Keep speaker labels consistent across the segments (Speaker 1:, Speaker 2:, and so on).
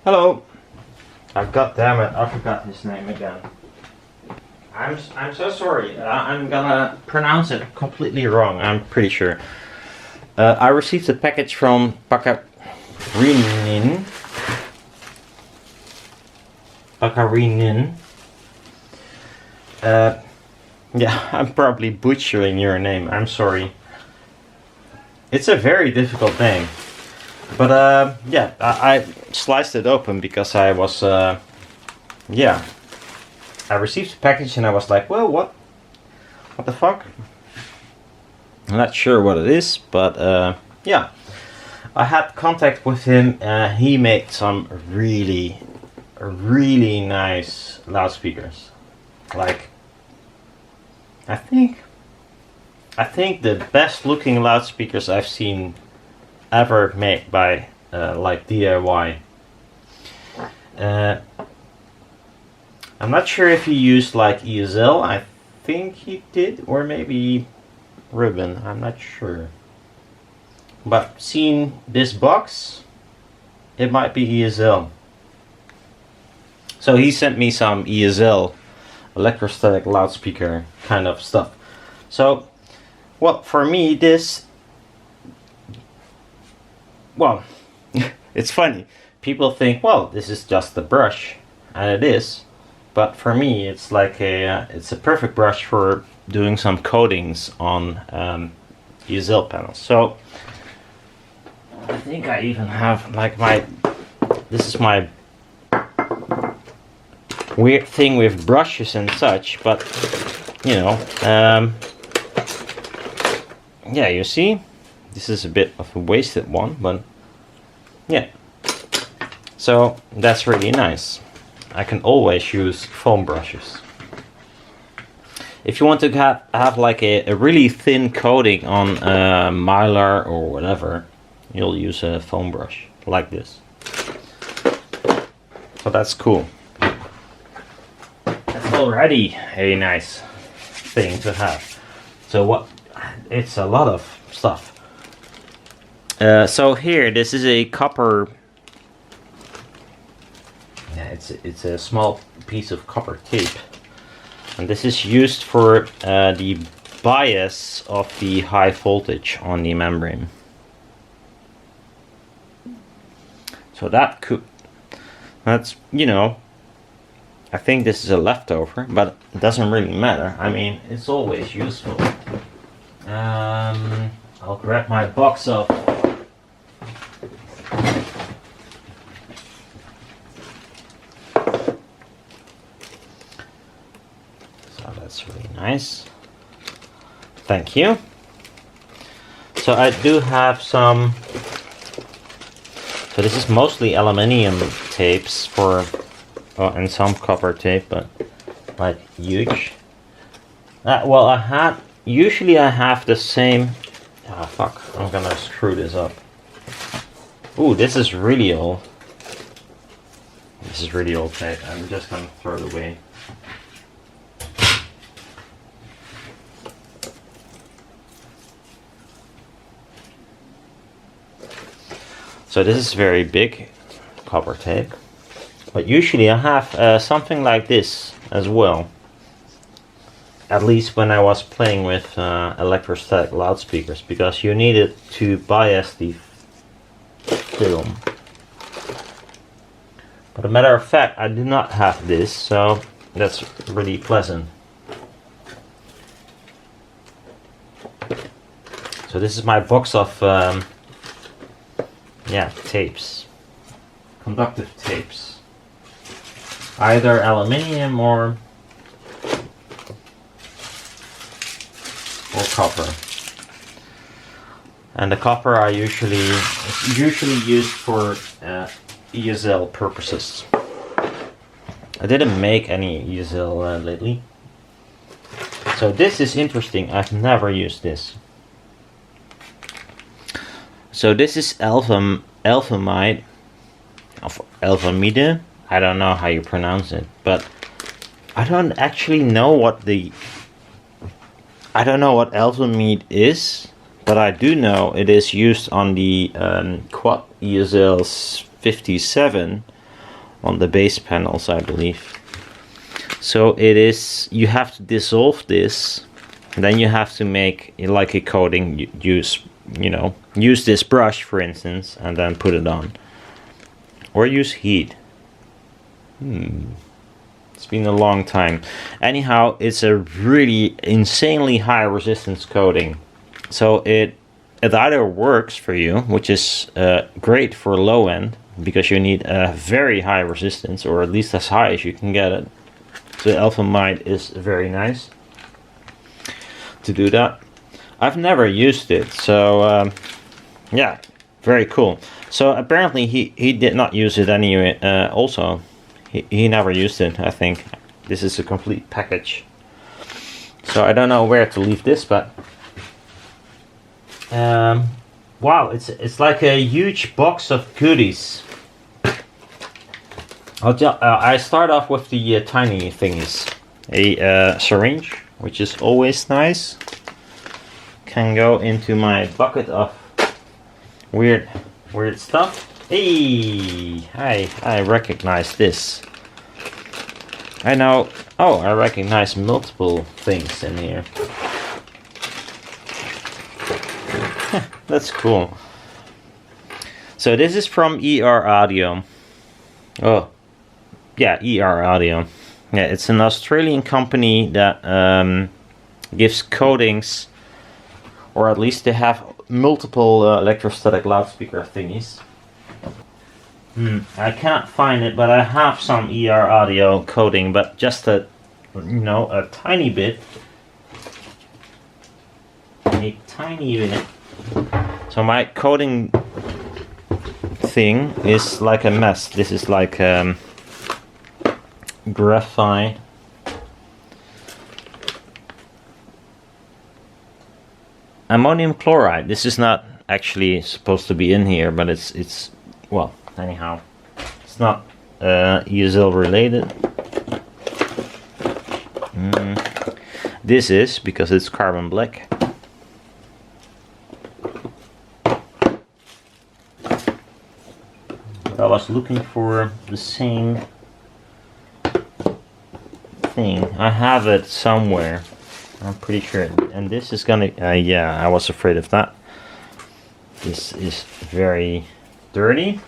Speaker 1: Hello. God damn it, I forgot his name again. I'm so sorry. I'm gonna pronounce it completely wrong. I'm pretty sure. I received a package from Pakarinen. Pakarinen. Yeah, I'm probably butchering your name. I'm sorry. It's a very difficult name. But yeah, I sliced it open because I was yeah. I received the package and I was like, well, what the fuck? I'm not sure what it is, but yeah. I had contact with him. He made some really nice loudspeakers. Like, I think the best looking loudspeakers I've seen ever made by like DIY. I'm not sure if he used like ESL. I think he did, or maybe ribbon. I'm not sure. But seeing this box, it might be ESL. So he sent me some ESL electrostatic loudspeaker kind of stuff. So, well, for me this, well, it's funny. People think, well, this is just a brush, and it is. But for me, it's like it's a perfect brush for doing some coatings on ESL panels. So I think I even have like this is my weird thing with brushes and such. But you know, yeah, you see, this is a bit of a wasted one, but yeah. So that's really nice. I can always use foam brushes. If you want to have like a really thin coating on mylar or whatever, you'll use a foam brush like this. So that's cool. That's already a nice thing to have. So what? It's a lot of stuff. So here, this is a copper. Yeah, it's a small piece of copper tape, and this is used for the bias of the high voltage on the membrane. So that's, you know, I think this is a leftover, but it doesn't really matter. I mean, it's always useful. I'll grab my box of that's really nice. Thank you. So I do have some. So this is mostly aluminium tapes for, and some copper tape, but like huge. Well, usually I have the same. Ah, fuck! I'm gonna screw this up. Ooh, this is really old. This is really old tape. I'm just gonna throw it away. So this is very big copper tape, but usually I have something like this as well. At least when I was playing with electrostatic loudspeakers, because you needed to bias the film. But a matter of fact, I do not have this, so that's really pleasant. So this is my box of yeah, tapes, conductive tapes, either aluminium or copper. And the copper I usually used for ESL purposes. I didn't make any ESL lately. So this is interesting. I've never used this. So this is Alphamide. Alphamide. I don't know how you pronounce it, but I don't actually know what Alphamide is, but I do know it is used on the Quad ESL 57 on the base panels, I believe. So it is, you have to dissolve this, then you have to make like a coating, use this brush for instance, and then put it on. Or use heat. It's been a long time. Anyhow, it's a really insanely high resistance coating. So it either works for you, which is great for low end, because you need a very high resistance, or at least as high as you can get it. So Alphamide is very nice to do that. I've never used it, so yeah, very cool. So apparently he did not use it anyway. Also, he never used it. I think this is a complete package. So I don't know where to leave this, but wow, it's like a huge box of goodies. I start off with the tiny thingies. A syringe, which is always nice. Can go into my bucket of weird stuff. Hey, I recognize this. I know. Oh, I recognize multiple things in here. That's cool. So this is from ER Audio. Oh. Yeah, ER Audio. Yeah, it's an Australian company that gives coatings, or at least they have multiple electrostatic loudspeaker thingies. I can't find it, but I have some ER Audio coating, but just a tiny bit. A tiny bit. So my coating thing is like a mess. This is like graphite. Ammonium chloride. This is not actually supposed to be in here, but it's well, anyhow, it's not ESL related. This is because it's carbon black. I was looking for the same thing. I have it somewhere, I'm pretty sure. And this is gonna yeah, I was afraid of that. This is very dirty.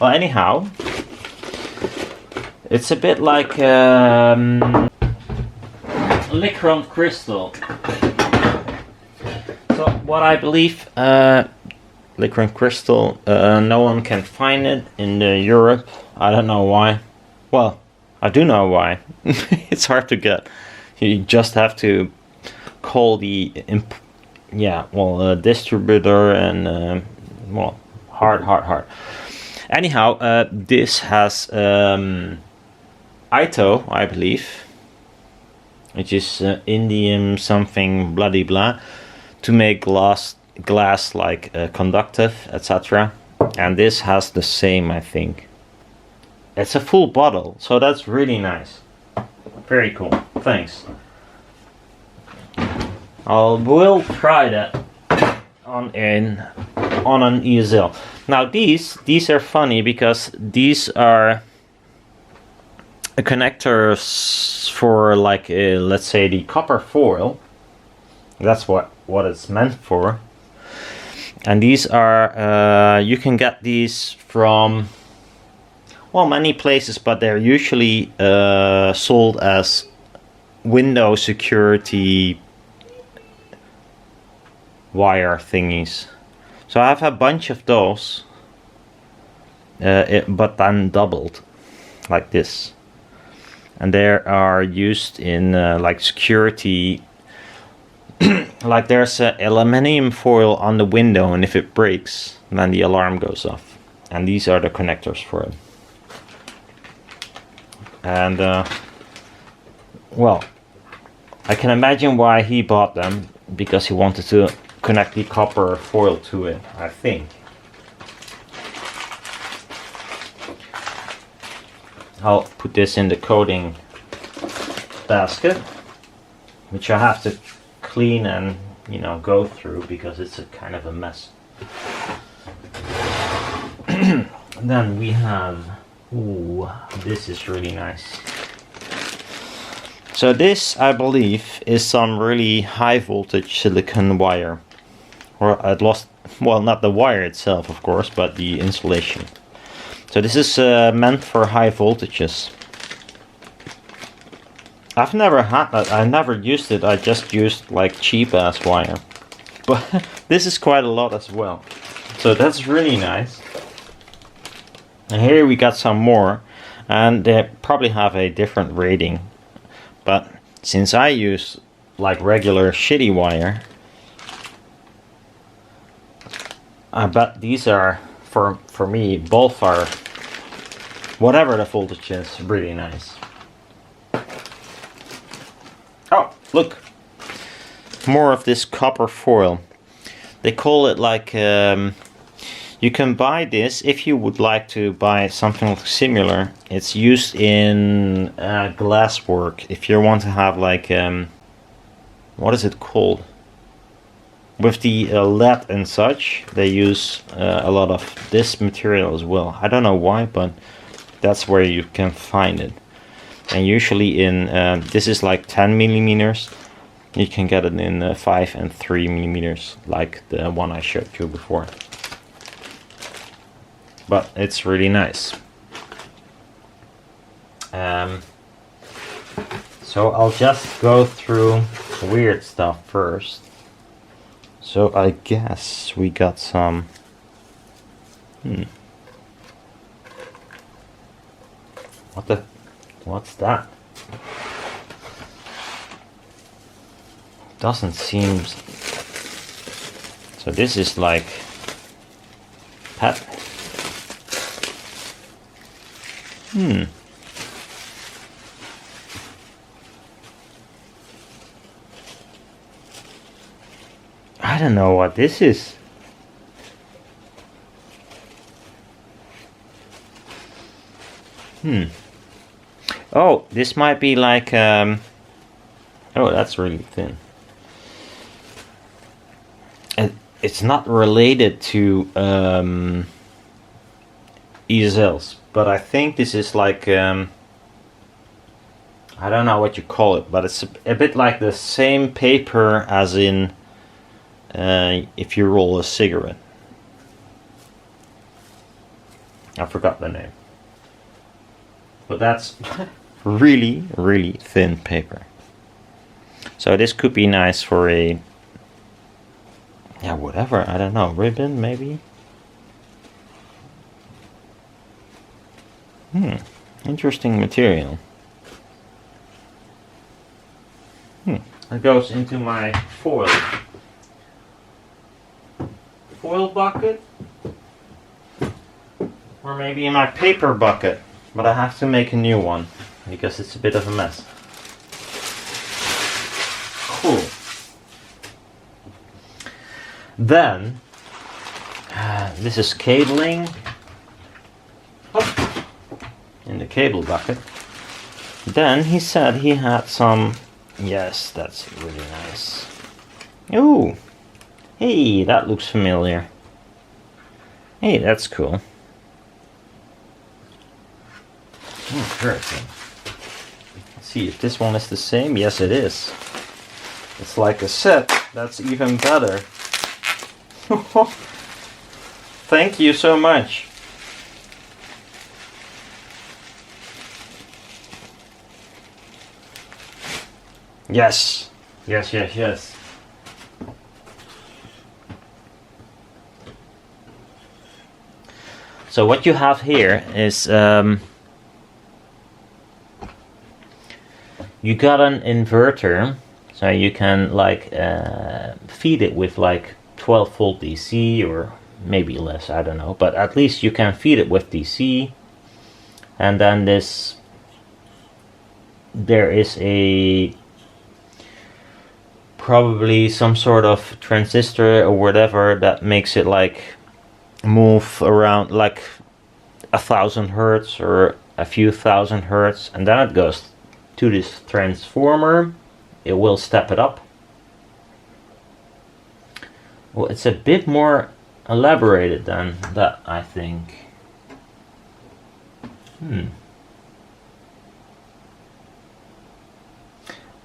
Speaker 1: Well, anyhow, it's a bit like Licron crystal. So what I believe, Licron crystal, no one can find it in Europe. I don't know why. Well, I do know why. It's hard to get. You just have to call the distributor, and well, hard. Anyhow, this has ITO, I believe, which is indium something bloody blah, to make glass like conductive, etc. And this has the same, I think. It's a full bottle, so that's really nice. Very cool. Thanks. We'll try that on an ESL. Now these are funny because these are connectors for, like, let's say the copper foil. That's what it's meant for. And these are you can get these from, well, many places, but they're usually sold as window security wire thingies. So I have a bunch of those, but then doubled, like this. And they are used in like security. Like there's an aluminium foil on the window, and if it breaks, then the alarm goes off. And these are the connectors for it. And well, I can imagine why he bought them, because he wanted to connect the copper foil to it, I think. I'll put this in the coating basket, which I have to clean and, you know, go through because it's a kind of a mess. Then we have Ooh, this is really nice. So this, I believe, is some really high voltage silicon wire. Or at least, well, not the wire itself, of course, but the insulation. So this is meant for high voltages. I've never had that. I never used it. I just used like cheap ass wire. But this is quite a lot as well. So that's really nice. And here we got some more, and they probably have a different rating. But since I use like regular shitty wire, I bet these are, for me, both are, whatever the voltage is, really nice. Oh, look! More of this copper foil. They call it like, you can buy this if you would like to buy something similar. It's used in glass work. If you want to have like, what is it called? With the lead and such, they use a lot of this material as well. I don't know why, but that's where you can find it. And usually in, this is like 10 millimeters. You can get it in 5 and 3 millimeters, like the one I showed you before. But it's really nice. So I'll just go through weird stuff first. So I guess we got some... What's that? Doesn't seem... So this is like... pet. I don't know what this is. Oh, this might be like, oh, that's really thin. And it's not related to ESLs, but I think this is like, I don't know what you call it, but it's a bit like the same paper as in if you roll a cigarette. I forgot the name. But that's really, really thin paper. So this could be nice for a, yeah, whatever, I don't know, ribbon maybe? Interesting material. It goes into my foil bucket, or maybe in my paper bucket, but I have to make a new one because it's a bit of a mess. Cool. Then this is cabling. Oh, in the cable bucket. Then he said he had some. Yes, that's really nice. Ooh, hey, that looks familiar. Hey, that's cool. Interesting. Let's see if this one is the same. Yes, it is. It's like a set. That's even better. Thank you so much. Yes. Yes, yes, yes. So what you have here is you got an inverter, so you can like feed it with like 12 volt DC or maybe less, I don't know, but at least you can feed it with DC. And then there is a probably some sort of transistor or whatever that makes it like move around like 1,000 hertz or a few thousand hertz, and then it goes to this transformer. It will step it up. Well, it's a bit more elaborated than that, I think.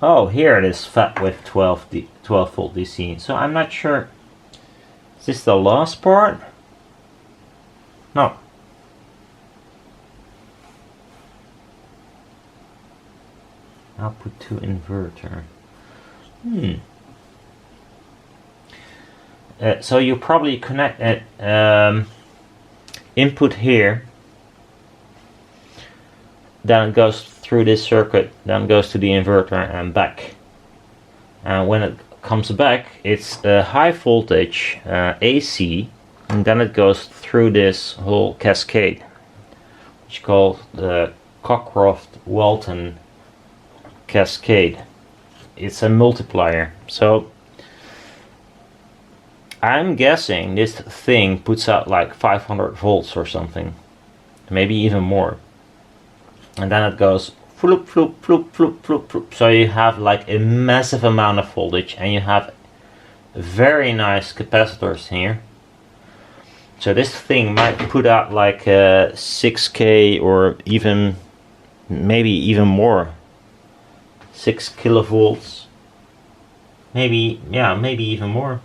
Speaker 1: Oh, here it is, fat with 12 volt DC. So I'm not sure. Is this the last part? No. Output to inverter. So you probably connect it input here, then it goes through this circuit, then goes to the inverter and back. And when it comes back, it's a high voltage AC, and then it goes through this whole cascade, which is called the Cockcroft-Walton cascade. It's a multiplier. So I'm guessing this thing puts out like 500 volts or something, maybe even more, and then it goes floop floop floop floop floop floop. So you have like a massive amount of voltage, and you have very nice capacitors here. So this thing might put out like 6k or even maybe even more, 6 kilovolts, maybe, yeah, maybe even more.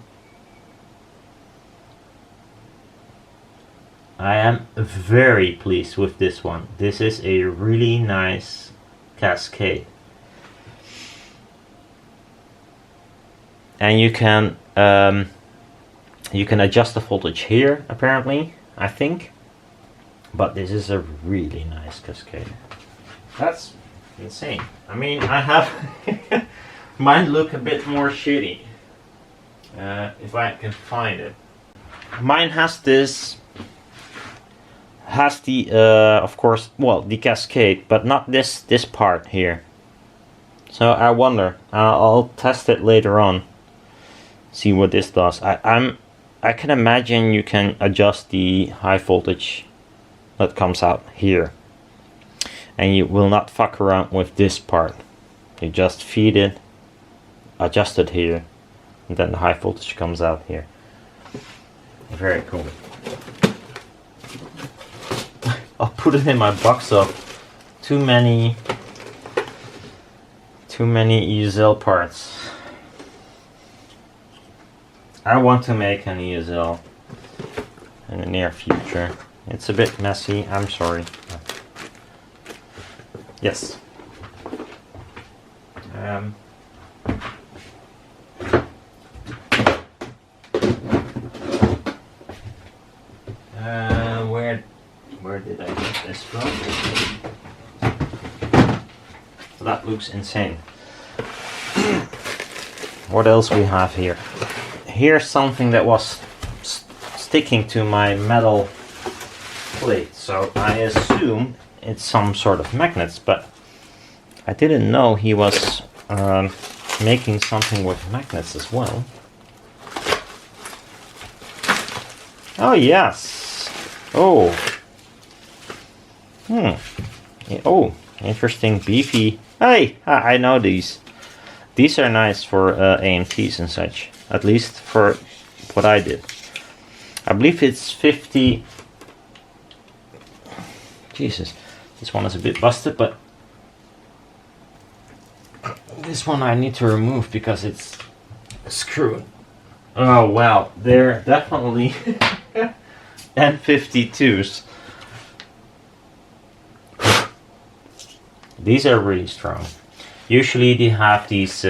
Speaker 1: I am very pleased with this one. This is a really nice cascade. And you can adjust the voltage here, apparently, I think. But this is a really nice cascade. That's insane. I mean, I have mine look a bit more shitty. If I can find it. Mine has this, of course, well, the cascade, but not this part here. So I wonder, I'll test it later on, see what this does. I can imagine you can adjust the high voltage that comes out here, and you will not fuck around with this part. You just feed it, adjust it here, and then the high voltage comes out here. Very cool. I'll put it in my box of too many ESL parts. I want to make an ESL in the near future. It's a bit messy, I'm sorry. Yes. Where did I get this from? That looks insane. What else we have here? Here's something that was sticking to my metal plate, so I assume it's some sort of magnets, but I didn't know he was making something with magnets as well. Oh yes. Oh. Oh, interesting, beefy. Hey, I know these. These are nice for AMTs and such. At least for what I did. I believe it's 50. Jesus, this one is a bit busted, but this one I need to remove because it's screwed. Oh wow, they're definitely N52s. These are really strong. Usually they have these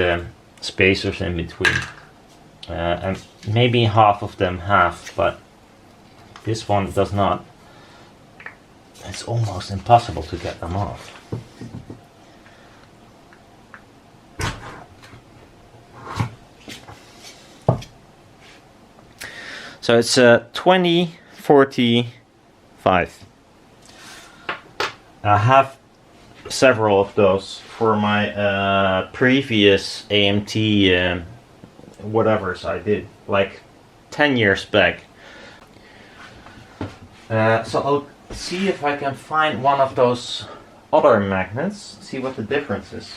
Speaker 1: spacers in between. And maybe half of them have, but this one does not. It's almost impossible to get them off. So it's 2045. I have several of those for my previous AMT whatevers I did, like 10 years back. So I'll see if I can find one of those other magnets, see what the difference is.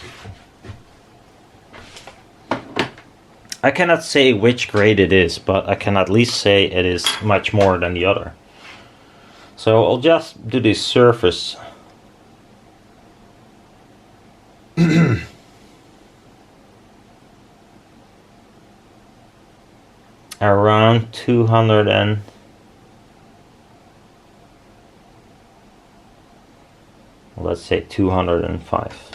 Speaker 1: I cannot say which grade it is, but I can at least say it is much more than the other. So I'll just do this surface around 200 and let's say 205.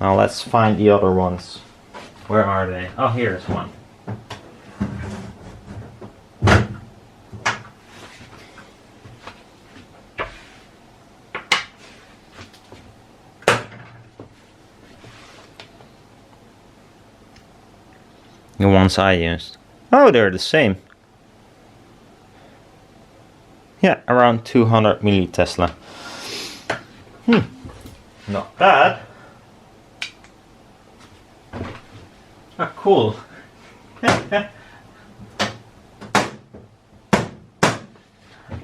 Speaker 1: Now let's find the other ones. Where are they? Oh, here's one. The ones I used. Oh, they're the same. Yeah, around 200 millitesla. Not bad. Ah, cool. I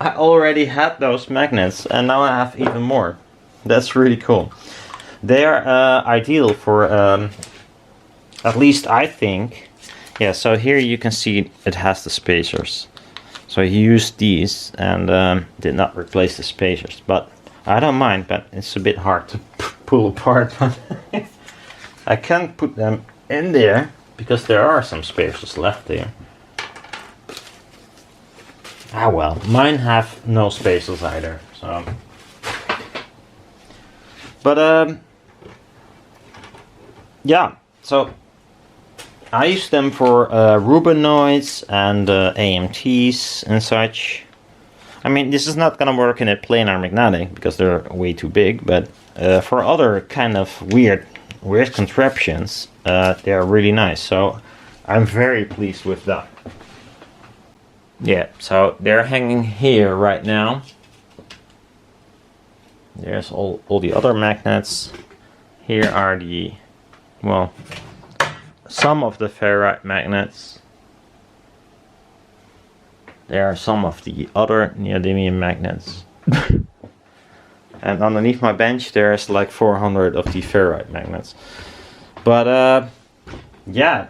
Speaker 1: already had those magnets and now I have even more. That's really cool. They are ideal for, at least I think. Yeah, so here you can see it has the spacers. So he used these and did not replace the spacers. But I don't mind, but it's a bit hard to pull apart. I can put them in there because there are some spacers left there. Ah well, mine have no spacers either. So, but yeah, so I use them for Rubinoids and AMTs and such. I mean, this is not gonna work in a planar magnetic because they're way too big, but for other kind of weird contraptions, they're really nice. So I'm very pleased with that. Yeah, so they're hanging here right now. There's all the other magnets. Here are the, well, some of the ferrite magnets. There are some of the other neodymium magnets. And underneath my bench there's like 400 of the ferrite magnets. But yeah,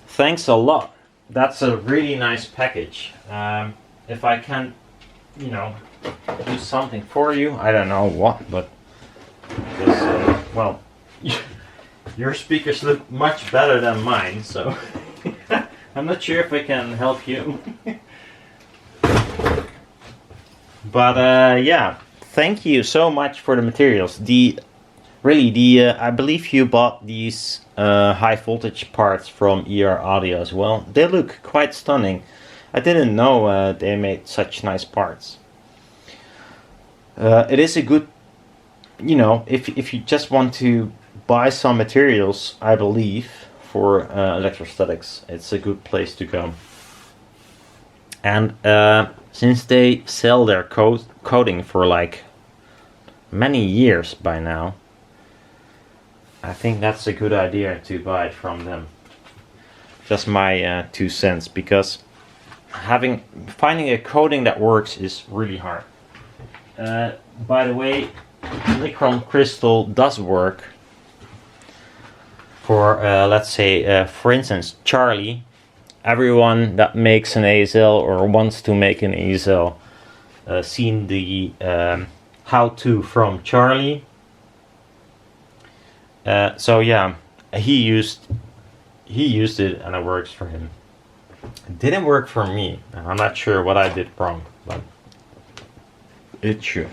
Speaker 1: thanks a lot. That's a really nice package. If I can, you know, do something for you, I don't know what, but because, well, your speakers look much better than mine, so I'm not sure if I can help you. But yeah, thank you so much for the materials. I believe you bought these high voltage parts from ER Audio as well. They look quite stunning. I didn't know they made such nice parts. It is a good, you know, if you just want to buy some materials, I believe, for electrostatics, it's a good place to go. And since they sell their coating for like many years by now, I think that's a good idea to buy it from them. Just my 2 cents, because finding a coating that works is really hard. By the way, nichrome crystal does work for, let's say, for instance, Charlie. Everyone that makes an ASL or wants to make an ASL seen the how-to from Charlie. So yeah, he used it and it works for him. It didn't work for me. I'm not sure what I did wrong, but it should.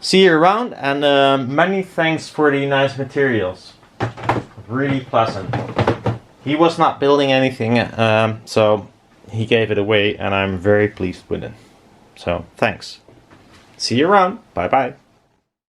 Speaker 1: See you around, and many thanks for the nice materials. Really pleasant. He was not building anything, so he gave it away, and I'm very pleased with it. So thanks. See you around. Bye bye.